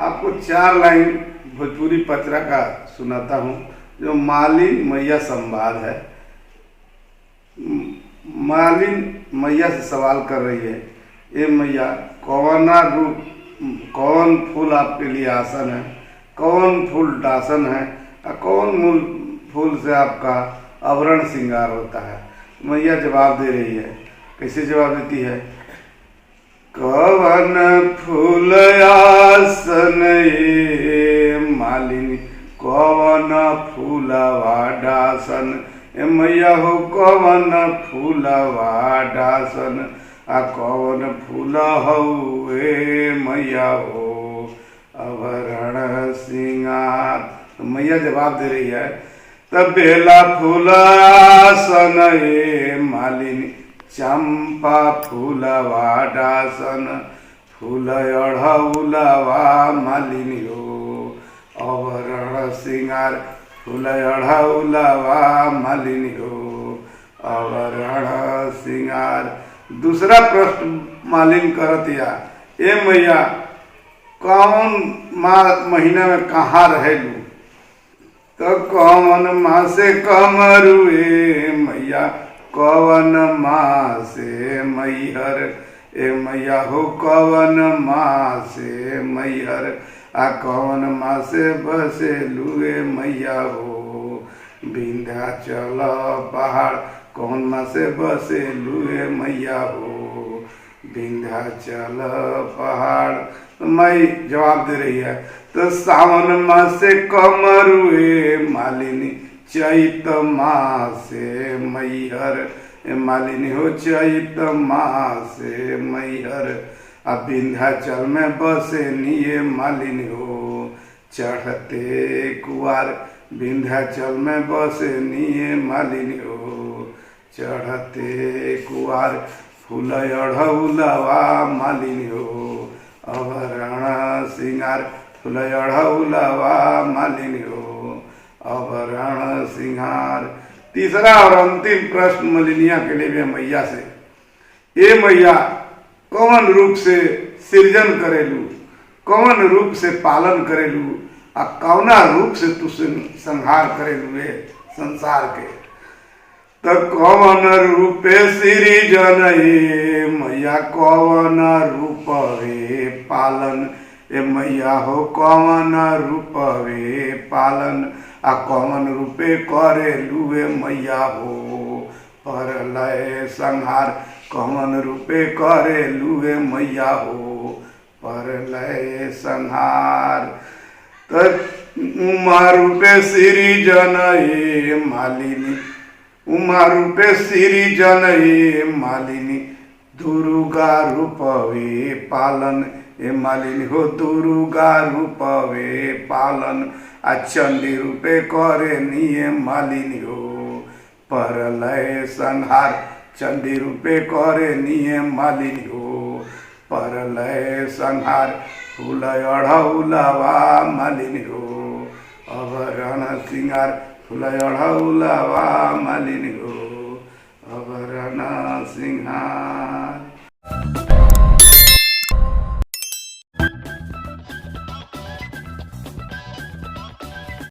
आपको 4 लाइन भोजपुरी पचरा का सुनाता हूँ जो मालिन मैया संवाद है। मालिन मैया से सवाल कर रही है, ए मैया कौना रूप कौन फूल आपके लिए आसन है, कौन फूल डासन है और कौन मूल फूल से आपका आवरण श्रृंगार होता है। मैया जवाब दे रही है। कैसे जवाब देती है? कवन फूल आसन ए मालिनी, कवन फूलवा डासन ए मैया हो, कवन फूलवा डासन आ कवन फूल हो ए मैया हो आवरण श्रृंगार। तो मैया जवाब दे रही है, तब बेला फूल आसन ए मालिनी, चंपा फूलवा डासन फूल अढ़ौलवा मालिनी हो आवरण श्रृंगार, फूल अढ़ौलवा मालिनी हो आवरण श्रृंगार। दूसरा प्रश्न मालिन करतिया, ए मैया कौन महीना में कहाँ रहेलू? तो कौन माँ से कमरू ए मैया, कवन माँ से मैहर ए मैया हो, कवन माँ से मैहर आ कवन माँ से बसेलू ए मैया हो विंध्याचल पहाड़, कौन माँ से बसेलू ए मैया हो विंध्याचल पहाड़। तो माई जवाब दे रही है, तो सावन माँ से कमरू ए मालिनी, चैत माँ से मैहर ए मालिनी हो चैत माँ से मैहर आ विंध्याचल में बसे निये मालिनी हो चढ़ते कुआर, विंध्याचल में बसे निये मालिनी हो चढ़ते कुआर, फूल अढ़ौलवा मालिनी हो आवरण श्रृंगार, फूल अढ़ौलवा मालिनी हो आवरण श्रृंगार। तीसरा और अंतिम प्रश्न मलिनिया के लिए भी मैया से, ए मैया कौन रूप से सृजन करेलू, कौन रूप से पालन करेलू आ कौना रूप से तू संहार करेलू ए संसार के? तो कौन रूपे सृजन ए मैया, कौन रूप वे पालन ए मैया हो, कौन रूप वे पालन आ कौन रूपे करेलू ए मैया हो परलय संहार, कौन रूपे करेलू ए मैया हो परलय संहार। तो उमा रूपे सृजन ए मालिनी, उमा रूपे सृजन ए मालिनी, दुर्गा रूपवे पालन ए मालिनी हो दुर्गा रूपवे पालन आ चंडी रूपे करे निये मालिनी हो परलय संहार, चंडी रूपे करे निये मालिनी हो परलय संहार, फूल अढ़ौलवा मालिनी हो आवरण श्रृंगार, फूल अढ़ौलवा मालिनी हो आवरण श्रृंगार।